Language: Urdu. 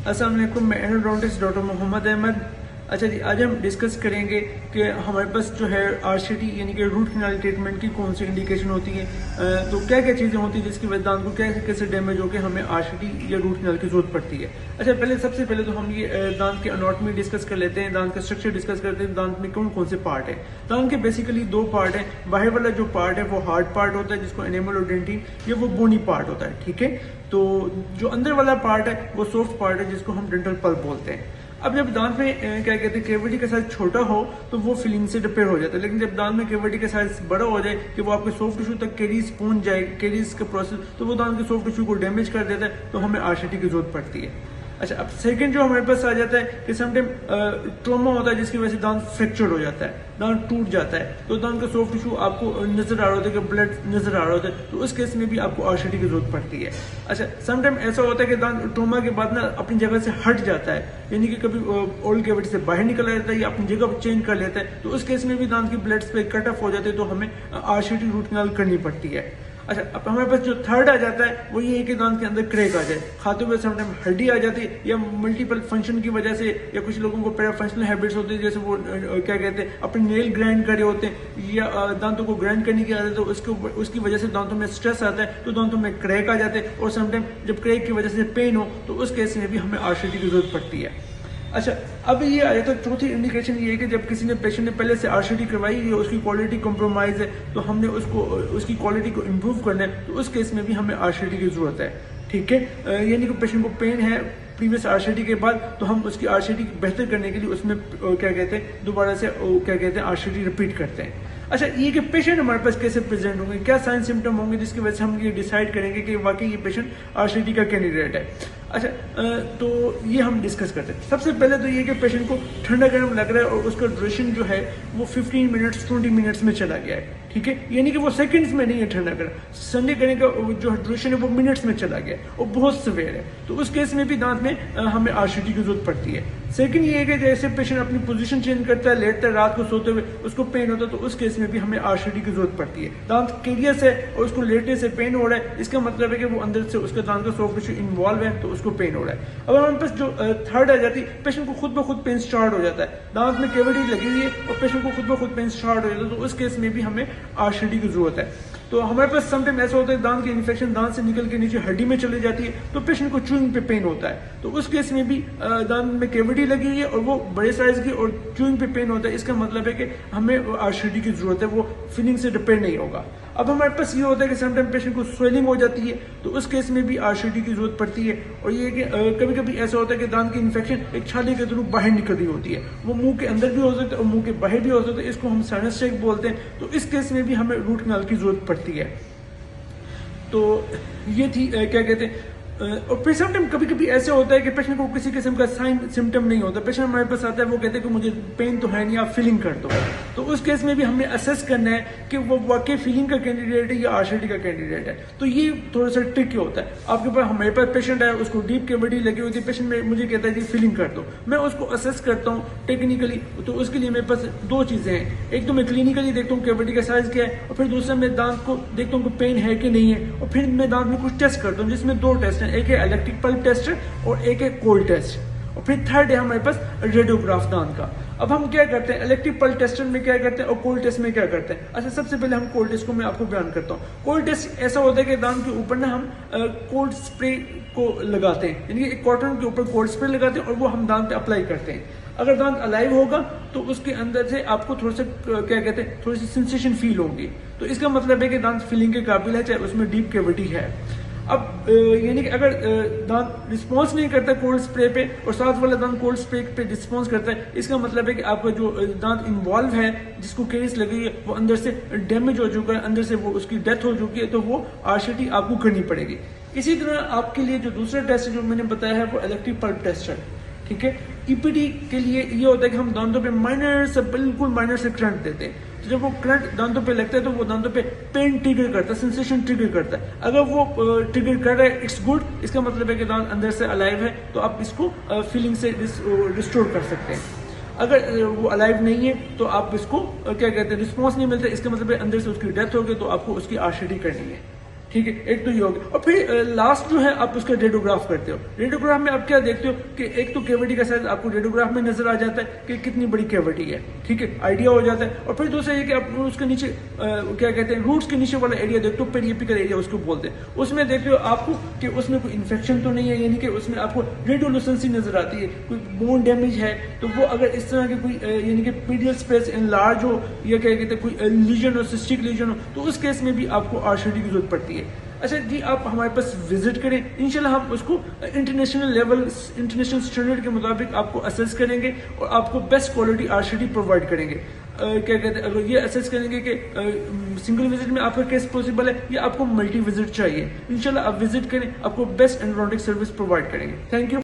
السلام علیکم، میں اینڈوڈونٹسٹ ڈاکٹر محمد احمد۔ اچھا جی، آج ہم ڈسکس کریں گے کہ ہمارے پاس جو ہے آر سی ٹی یعنی کہ روٹ کنال ٹریٹمنٹ کی کون سی انڈیکیشن ہوتی ہے، تو کیا کیا چیزیں ہوتی ہیں جس کی وجہ سے دانت کو کیسے ڈیمیج ہو کے ہمیں آر سی ٹی یا روٹ کنال کی ضرورت پڑتی ہے۔ اچھا، سب سے پہلے تو ہم یہ دانت کے اناٹمی ڈسکس کر لیتے ہیں، دانت کا اسٹرکچر ڈسکس کرتے ہیں، دانت میں کون کون سے پارٹ ہیں۔ دانت کے بیسیکلی دو پارٹ ہیں، باہر والا جو پارٹ ہے وہ ہارڈ پارٹ ہوتا ہے جس کو انیمل اور ڈینٹین، یہ وہ بونی پارٹ ہوتا ہے، ٹھیک ہے۔ تو جو اندر والا پارٹ ہے وہ سافٹ پارٹ ہے جس کو ہم ڈینٹل پلپ بولتے ہیں۔ اب جب دانت میں کیا کہتے ہیں کیوٹی کا سائز چھوٹا ہو تو وہ فلنگ سے ریپیئر ہو جاتا ہے، لیکن جب دانت میں کیوٹی کا سائز بڑا ہو جائے کہ وہ آپ کے سافٹ ٹشو تک کیریز پہنچ جائے، کیریز کا پروسیس، تو وہ دانت کے سافٹ ٹشو کو ڈیمیج کر دیتا ہے، تو ہمیں آر سی ٹی کی ضرورت پڑتی ہے۔ اچھا، اب سیکنڈ جو ہمارے پاس آ جاتا ہے کہ سم ٹائم ٹراما ہوتا ہے جس کی وجہ سے دانت فریکچر ہو جاتا ہے، دانت ٹوٹ جاتا ہے، تو دانت کا سافٹ ٹشو آپ کو نظر آ رہا ہوتا ہے کہ بلڈ نظر آ رہا ہوتا ہے، تو اس کیس میں بھی آپ کو آر سی ٹی کی ضرورت پڑتی ہے۔ اچھا، سم ٹائم ایسا ہوتا ہے کہ دانت ٹراما کے بعد نا اپنی جگہ سے ہٹ جاتا ہے، یعنی کہ کبھی اولڈ کیوٹی سے باہر نکل جاتا ہے یا اپنی جگہ چینج کر لیتا ہے، تو اس کیس میں بھی دانت کی بلڈ پہ کٹ آف ہو جاتے ہیں، تو ہمیں R C T root canal کرنی پڑتی ہے۔ اچھا، اب ہمارے پاس جو تھرڈ آ جاتا ہے وہ یہ ہے کہ دانت کے اندر کریک آ جائے، کھاتے ہوئے سم ٹائم ہڈی آ جاتی ہے، یا ملٹیپل فنکشن کی وجہ سے، یا کچھ لوگوں کو پیرا فنکشنل ہیبٹس ہوتی ہے، جیسے وہ کیا کہتے ہیں اپنے نیل گرائنڈ کرے ہوتے ہیں یا دانتوں کو گرائنڈ کرنے کی عادت ہے، اس کی وجہ سے دانتوں میں اسٹریس آتا ہے، تو دانتوں میں کریک آ جاتے ہیں، اور سم ٹائم جب کریک کی وجہ سے پین ہو تو اس کیس میں بھی ہمیں آر سی ٹی کی ضرورت پڑتی ہے۔ اچھا، اب یہ آ جاتا ہے چوتھی انڈیکیشن، یہ ہے کہ جب کسی نے پیشنٹ نے پہلے سے آر سی ٹی کروائی ہے، اس کی کوالٹی کمپرومائز ہے، تو ہم نے اس کی کوالٹی کو امپروو کرنا ہے، تو اس کیس میں بھی ہمیں آر سی ٹی کی ضرورت ہے، ٹھیک ہے۔ یعنی کہ پیشنٹ کو پین ہے پریویس آر سی ٹی کے بعد، تو ہم اس کی آر سی ٹی بہتر کرنے کے لیے اس میں کیا کہتے ہیں دوبارہ سے کیا کہتے ہیں آر سی ٹی ریپیٹ کرتے ہیں۔ اچھا، یہ کہ پیشنٹ ہمارے پاس کیسے پریزنٹ ہوں گے، کیا سائن سمٹم ہوں گے جس کی وجہ سے ہم یہ ڈیسائیڈ کریں گے کہ واقعی یہ پیشنٹ آر سی ٹی کا کینڈیڈیٹ ہے۔ اچھا، تو یہ ہم ڈسکس کرتے ہیں۔ سب سے پہلے تو یہ کہ پیشنٹ کو ٹھنڈا گرم لگ رہا ہے اور اس کا ڈیوریشن جو ہے وہ 15 منٹس 20 منٹس میں چلا گیا ہے، ٹھیک ہے، یعنی کہ وہ سیکنڈز میں نہیں ہے ٹھنڈا گرم، سنڈے کرنے کا جو ڈیوریشن ہے وہ منٹس میں چلا گیا ہے اور بہت سویر ہے، تو اس کیس میں بھی دانت میں ہمیں آر سی ٹی کی ضرورت پڑتی ہے۔ سیکنڈ یہ ہے کہ جیسے پیشنٹ اپنی پوزیشن چینج کرتا ہے، لیٹتا ہے رات کو سوتے ہوئے، اس کو پین ہوتا ہے، تو اس کیس میں بھی ہمیں آر سی ٹی کی ضرورت پڑتی ہے۔ دانت کیریس ہے اور اس کو لیٹنے سے پین ہو رہا ہے، اس کا مطلب ہے کہ وہ اندر سے اس کا دانت کا سافٹ ٹشو انوالو ہے، تو اس کو پین ہو رہا ہے۔ اب ہمارے پاس جو تھرڈ آ جاتی ہے، پیشنٹ کو خود بخود پین سٹارٹ ہو جاتا ہے، دانت میں کیوٹی لگی ہوئی ہے اور پیشنٹ کو خود بخود پین سٹارٹ ہو جاتا ہے، تو اس کیس میں بھی ہمیں آر سی ٹی کی ضرورت ہے۔ تو ہمارے پاس سم ٹائم ایسا ہوتا ہے دانت کی انفیکشن دانت سے نکل کے نیچے ہڈی میں چلی جاتی ہے، تو پیشنٹ کو چوئنگ پہ پین ہوتا ہے، تو اس کیس میں بھی دانت میں کیوٹی لگی ہوئی ہے اور وہ بڑے سائز کی اور چوئنگ پہ پین ہوتا ہے، اس کا مطلب ہے کہ ہمیں آر سی ٹی کی ضرورت ہے، وہ فلنگ سے ریپیئر نہیں ہوگا۔ اب ہمارے پاس یہ ہوتا ہے کہ سم ٹائم پیشنٹ کو سویلنگ ہو جاتی ہے، تو اس کیس میں بھی آر سی ٹی کی ضرورت پڑتی ہے۔ اور یہ کہ کبھی کبھی ایسا ہوتا ہے کہ دانت کی انفیکشن ایک چھالے کے تھرو باہر نکل رہی ہوتی ہے، وہ منہ کے اندر بھی ہو سکتا ہے اور منہ کے باہر بھی ہو سکتا ہے، اس کو ہم سائنس چیک بولتے ہیں، تو اس کیس میں بھی ہمیں روٹ کنال کی ضرورت پڑتی ہے۔ تو یہ تھی کیا کہتے ہیں، اور پھر سم ٹائم کبھی کبھی ایسے ہوتا ہے کہ پیشنٹ کو کسی قسم کا سائن سمٹم نہیں ہوتا، پیشنٹ ہمارے پاس آتا ہے، وہ کہتے ہیں کہ مجھے پین تو ہے نہیں، آپ فیلنگ کر دو، تو اس کیس میں بھی ہمیں اسیس کرنا ہے کہ وہ واقعی فیلنگ کا کینڈیڈیٹ ہے یا آر سی ٹی کا کینڈیڈیٹ ہے۔ تو یہ تھوڑا سا ٹرکی ہوتا ہے، آپ کے پاس ہمارے پاس پیشنٹ ہے، اس کو ڈیپ کیوٹی لگی ہوئی تھی، پیشنٹ مجھے کہتا ہے جی فیلنگ کر دو، میں اس کو اسیس کرتا ہوں ٹیکنیکلی، تو اس کے لیے میرے پاس دو چیزیں ہیں، ایک تو میں کلینکلی دیکھتا ہوں کیوٹی کا سائز کیا ہے، اور پھر دوسرا میں دانت کو دیکھتا ہوں کہ پین ہے کہ نہیں ہے، اور پھر میں دانت میں کچھ ٹیسٹ کرتا ہوں جس میں دو ٹیسٹ ہیں، ایک ہے الیکٹرک پلپ ٹیسٹ اور ایک ہے کولڈ ٹیسٹ، اور پھر تھرڈ ہے ہمارے پاس ریڈیوگراف دانت کا۔ اب ہم کیا کرتے ہیں الیکٹرک پلپ ٹیسٹ میں کیا کرتے ہیں اور کولڈ ٹیسٹ میں کیا کرتے ہیں۔ اچھا، سب سے پہلے ہم کولڈ ٹیسٹ کو میں آپ کو بیان کرتا ہوں۔ کولڈ ٹیسٹ ایسا ہوتا ہے کہ دانت کے اوپر نا ہم کولڈ اسپرے کو لگاتے ہیں، یعنی کہ ایک کاٹن کے اوپر کولڈ اسپرے لگاتے ہیں اور وہ ہم دانت پہ اپلائی کرتے ہیں۔ اگر دانت الائیو ہوگا تو اس کے اندر سے آپ کو تھوڑا سا کیا کہتے ہیں تھوڑی سی سینسیشن فیل ہوگی، تو اس کا مطلب ہے کہ دانت فیلنگ کے قابل ہے، چاہے اس میں ڈیپ کیوٹی ہے۔ اب یعنی کہ اگر دانت رسپانس نہیں کرتا کولڈ اسپرے پہ اور ساتھ والا دانت کولڈ اسپرے پہ رسپانس کرتا ہے، اس کا مطلب ہے کہ آپ کا جو دانت انوالو ہے جس کو کیریس لگی ہے وہ اندر سے ڈیمیج ہو چکا ہے، اندر سے وہ اس کی ڈیتھ ہو چکی ہے، تو وہ آر سی ٹی آپ کو کرنی پڑے گی۔ اسی طرح آپ کے لیے جو دوسرا ٹیسٹ جو میں نے بتایا ہے وہ الیکٹرک پلپ ٹیسٹ ہے، ٹھیک ہے۔ ای پی ٹی کے لیے یہ ہوتا ہے کہ ہم دانتوں پہ مائنر سے بالکل مائنر سے کرنٹ دیتے ہیں، تو جب وہ کرنٹ دانتوں پہ لگتا ہے تو وہ دانتوں پہ پین ٹریگر کرتا ہے، سینسیشن ٹریگر کرتا ہے۔ اگر وہ ٹریگر کر رہا ہے اٹس گڈ، اس کا مطلب ہے کہ دانت اندر سے الائیو ہے، تو آپ اس کو فیلنگ سے ریسٹور کر سکتے ہیں۔ اگر وہ الائیو نہیں ہے تو آپ اس کو کیا کہتے ہیں رسپانس نہیں ملتا، اس کا مطلب ہے اندر سے اس کی ڈیتھ ہوگی، تو آپ کو اس کی آر سی ٹی کرنی ہے۔ ٹھیک ہے، ایک تو یہ ہوگا. اور پھر لاسٹ جو ہے آپ اس کا ریڈیوگراف کرتے ہو. ریڈیوگراف میں آپ کیا دیکھتے ہو کہ ایک تو کیوٹی کا سائز آپ کو ریڈیوگراف میں نظر آ جاتا ہے کہ کتنی بڑی کیوٹی ہے، ٹھیک ہے، آئیڈیا ہو جاتا ہے. اور پھر دوسرا یہ کہ آپ اس کے نیچے کیا کہتے ہیں روٹس کے نیچے والا ایریا دیکھتے ہو، پیریپیکل ایریا اس کو بولتے ہیں. اس میں دیکھتے ہو آپ کو کہ اس میں کوئی انفیکشن تو نہیں ہے، یعنی کہ اس میں آپ کو ریڈیولوسنسی نظر آتی ہے. کوئی بون ڈیمیج ہے تو وہ اگر اس طرح کی کوئی یعنی کہ پیڈیل اسپیس انلارج ہو یا کیا کہتے ہیں کوئی لیجن ہو، سسٹک لیجن ہو، تو اس کیس میں بھی آپ کو RCT کی ضرورت پڑتی ہے. اچھا جی، آپ ہمارے پاس وزٹ کریں، انشاءاللہ ہم اس کو انٹرنیشنل لیول، انٹرنیشنل اسٹینڈرڈ کے مطابق آپ کو اسیس کریں گے اور آپ کو بیسٹ کوالٹی RCT پرووائڈ کریں گے. کیا کہتے ہیں، اگر یہ اسیس کریں گے کہ سنگل وزٹ میں آپ کا کیس پاسبل ہے یا آپ کو ملٹی وزٹ چاہیے، انشاءاللہ آپ وزٹ کریں، آپ کو بیسٹ اینڈ سروس پرووائڈ کریں گے. Thank you.